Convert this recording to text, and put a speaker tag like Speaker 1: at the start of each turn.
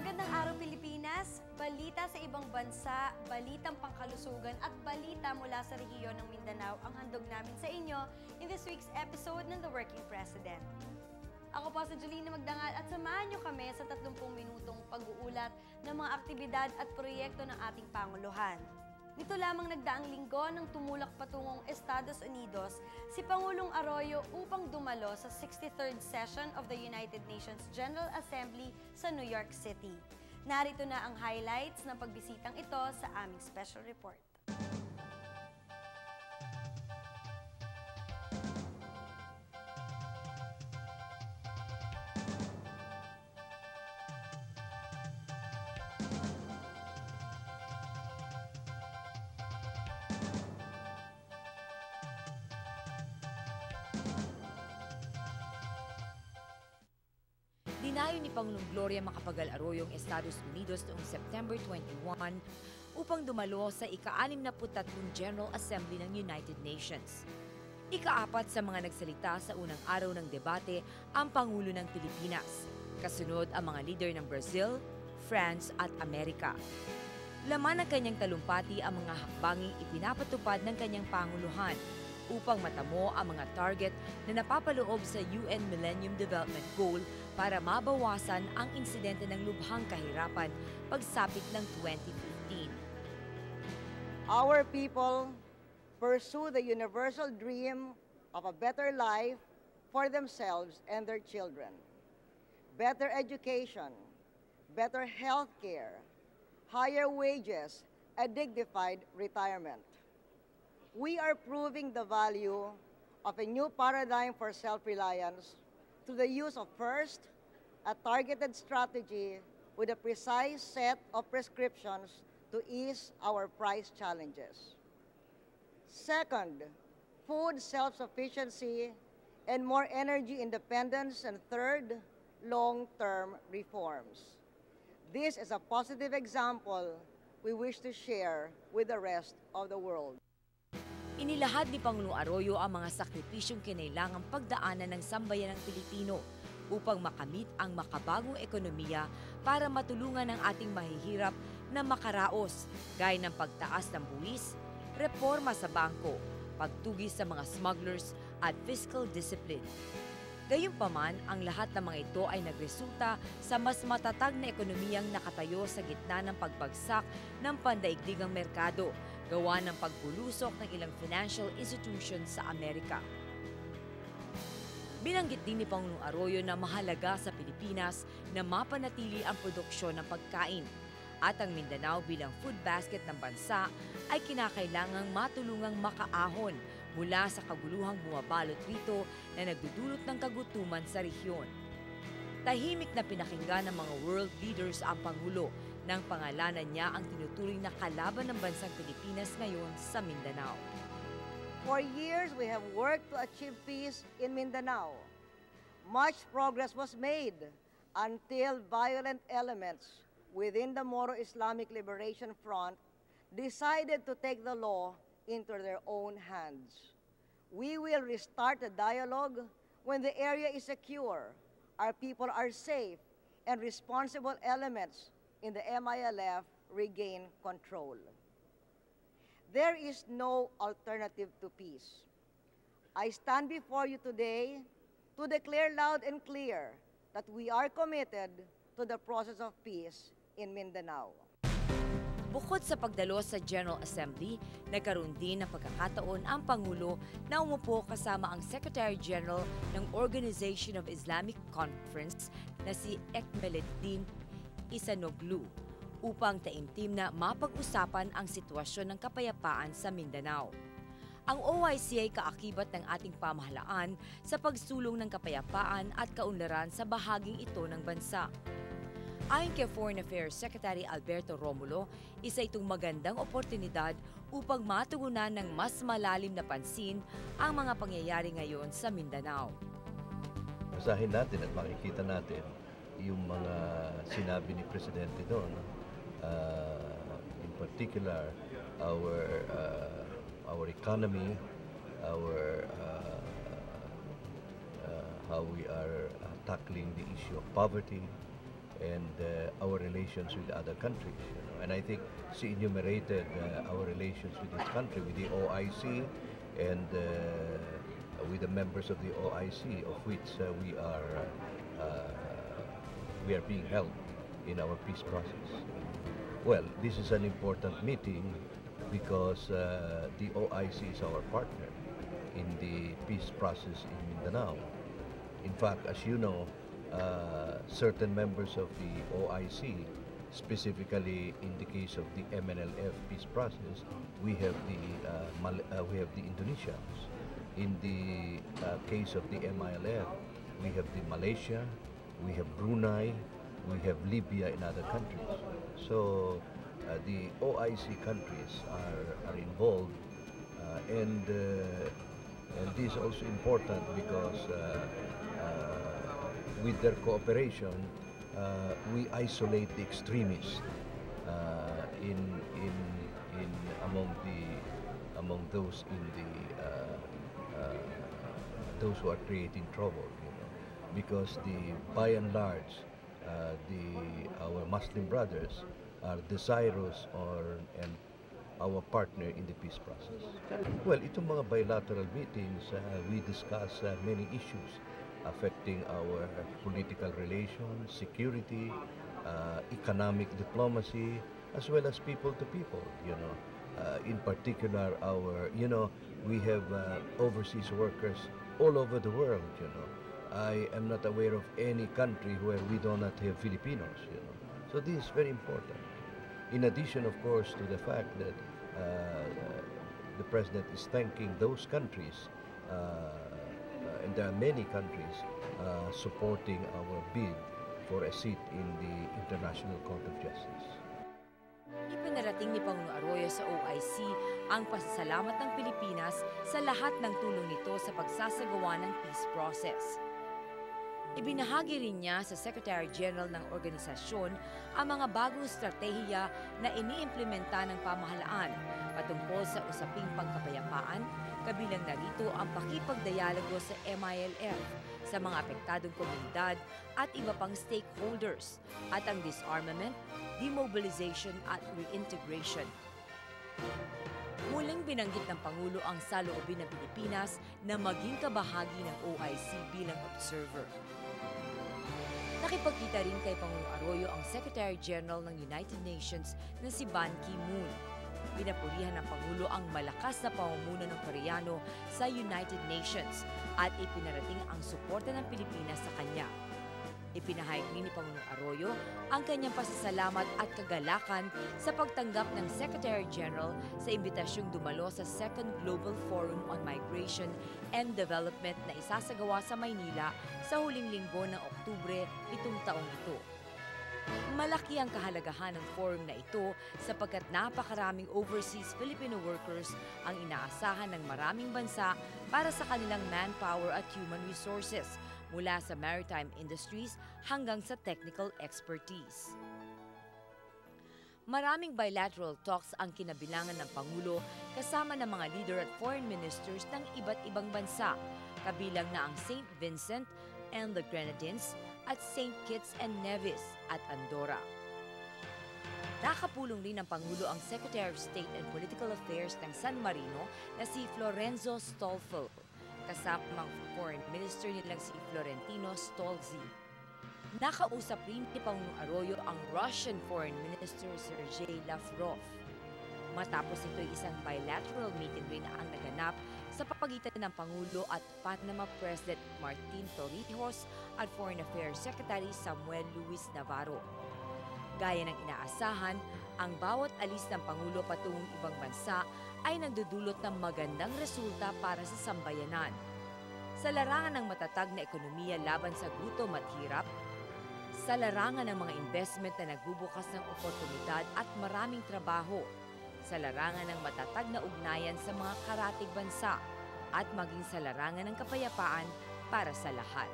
Speaker 1: Magandang araw Pilipinas, balita sa ibang bansa, balitang pangkalusugan at balita mula sa rehiyon ng Mindanao ang handog namin sa inyo in this week's episode ng The Working President. Ako po si Julina Magdangal at samahan niyo kami sa 30 minutong pag-uulat ng mga aktibidad at proyekto ng ating Panguluhan. Nito lamang nagdaang linggo nang tumulak patungong Estados Unidos si Pangulong Arroyo upang dumalo sa 63rd session of the United Nations General Assembly sa New York City. Narito na ang highlights ng pagbisitang ito sa aming special report.
Speaker 2: Dinayo ni Pangulong Gloria Macapagal Arroyo ang Estados Unidos noong September 21 upang dumalo sa ika-63 General Assembly ng United Nations. Ika-4 sa mga nagsalita sa unang araw ng debate ang Pangulo ng Pilipinas. Kasunod ang mga leader ng Brazil, France at Amerika. Laman ng kanyang talumpati ang mga hakbanging ipinapatupad ng kanyang Panguluhan upang matamo ang mga target na napapaloob sa UN Millennium Development Goal para mabawasan ang insidente ng lubhang kahirapan pagsapit ng 2015.
Speaker 3: Our people pursue the universal dream of a better life for themselves and their children. Better education, better health care, higher wages, and dignified retirement. We are proving the value of a new paradigm for self-reliance through the use of first, a targeted strategy with a precise set of prescriptions to ease our price challenges. Second, food self-sufficiency and more energy independence. And third, long-term reforms. This is a positive example we wish to share with the rest of the world.
Speaker 2: Inilahad ni Pangulong Arroyo ang mga sakripisyong kinailangang pagdaanan ng sambayanang Pilipino upang makamit ang makabagong ekonomiya para matulungan ang ating mahihirap na makaraos gaya ng pagtaas ng buwis, reforma sa bangko, pagtugis sa mga smugglers at fiscal discipline. Gayunpaman, ang lahat ng mga ito ay nagresulta sa mas matatag na ekonomiyang nakatayo sa gitna ng pagbagsak ng pandaigdigang merkado gawa ng pagbulusok ng ilang financial institutions sa Amerika. Binanggit din ni Pangulong Arroyo na mahalaga sa Pilipinas na mapanatili ang produksyon ng pagkain at ang Mindanao bilang food basket ng bansa ay kinakailangang matulungang makaahon mula sa kaguluhang bumabalot rito na nagdudulot ng kagutuman sa rehiyon. Tahimik na pinakinggan ng mga world leaders ang Pangulo nang pangalanan niya ang tinuturing na kalaban ng bansang Pilipinas ngayon sa Mindanao.
Speaker 3: For years, we have worked to achieve peace in Mindanao. Much progress was made until violent elements within the Moro Islamic Liberation Front decided to take the law into their own hands. We will restart the dialogue when the area is secure, our people are safe, and responsible elements in the MILF regain control. There is no alternative to peace. I stand before you today to declare loud and clear that we are committed to the process of peace in Mindanao.
Speaker 2: Bukod sa pagdalo sa General Assembly, nagkaroon din ng pagkakataon ang Pangulo na umupo kasama ang Secretary General ng Organization of Islamic Conference na si Ekmeleddin Ihsanoglu upang taimtim na mapag-usapan ang sitwasyon ng kapayapaan sa Mindanao. Ang OIC ay kaakibat ng ating pamahalaan sa pagsulong ng kapayapaan at kaunlaran sa bahaging ito ng bansa. Ayon kay Foreign Affairs Secretary Alberto Romulo, isa itong magandang oportunidad upang matugunan ng mas malalim na pansin ang mga pangyayari ngayon sa Mindanao.
Speaker 4: Basahin natin at makikita natin yung mga sinabi ni Presidente doon. In particular, our economy, our how we are tackling the issue of poverty, and our relations with other countries. You know. And I think she enumerated our relations with this country, with the OIC, and with the members of the OIC, of which we are being helped in our peace process. Well, this is an important meeting because the OIC is our partner in the peace process in Mindanao. In fact, as you know, certain members of the OIC, specifically in the case of the MNLF peace process, we have the Indonesians. In the case of the MILF, we have the Malaysia, we have Brunei, we have Libya and other countries. So the OIC countries are involved, and this is also important because with their cooperation, we isolate the extremists among those in those who are creating trouble. You know, because by and large, our Muslim brothers are desirous and our partner in the peace process. Well, itong mga bilateral meetings, we discuss many issues affecting our political relations, security, economic diplomacy, as well as people to people, you know. In particular, we have overseas workers all over the world, you know. I am not aware of any country where we do not have Filipinos, you know. So this is very important. In addition, of course, to the fact that the President is thanking those countries, and there are many countries supporting our bid for a seat in the International Court of Justice.
Speaker 2: Ipinarating ni Pangulo Arroyo sa OIC ang pasasalamat ng Pilipinas sa lahat ng tulong nito sa pagsasagawa ng peace process. Ibinahagi rin niya sa Secretary General ng organisasyon ang mga bagong estratehiya na iniimplementa ng pamahalaan patungkol sa usaping pagkapayapaan, kabilang narito ang pakipagdialogo sa MILF sa mga apektadong komunidad at iba pang stakeholders at ang disarmament, demobilization at reintegration. Muling binanggit ng Pangulo ang saloobin ng Pilipinas na maging kabahagi ng OIC bilang observer. Nakipagkita rin kay Pangulo Arroyo ang Secretary General ng United Nations na si Ban Ki-moon. Pinapurihan ng Pangulo ang malakas na pamumuno ng Koreano sa United Nations at ipinarating ang suporta ng Pilipinas sa kanya. Ipinahayag rin ni Pangulo Arroyo ang kanyang pasasalamat at kagalakan sa pagtanggap ng Secretary General sa imbitasyong dumalo sa Second Global Forum on Migration and Development na isasagawa sa Maynila sa huling linggo ng Oktubre itong taong ito. Malaki ang kahalagahan ng forum na ito sapagkat napakaraming overseas Filipino workers ang inaasahan ng maraming bansa para sa kanilang manpower at human resources mula sa maritime industries hanggang sa technical expertise. Maraming bilateral talks ang kinabilangan ng Pangulo kasama ng mga leader at foreign ministers ng iba't ibang bansa, kabilang na ang St. Vincent and the Grenadines at St. Kitts and Nevis at Andorra. Nakapulong rin ng Pangulo ang Secretary of State and Political Affairs ng San Marino na si Florenzo Stolfo, kasama ang Foreign Minister nilang si Florentino Stolzi. Nakausap rin ni Pangulo Arroyo ang Russian Foreign Minister Sergei Lavrov. Matapos ito'y isang bilateral meeting rin ang naganap sa pagitan ng Pangulo at Panama President Martin Torrijos at Foreign Affairs Secretary Samuel Luis Navarro. Gaya ng inaasahan, ang bawat alis ng Pangulo patungong ibang bansa ay nagdudulot ng magandang resulta para sa sambayanan. Sa larangan ng matatag na ekonomiya laban sa gutom at hirap, sa larangan ng mga investment na nagbubukas ng oportunidad at maraming trabaho, sa larangan ng matatag na ugnayan sa mga karatig bansa, at maging sa larangan ng kapayapaan para sa lahat.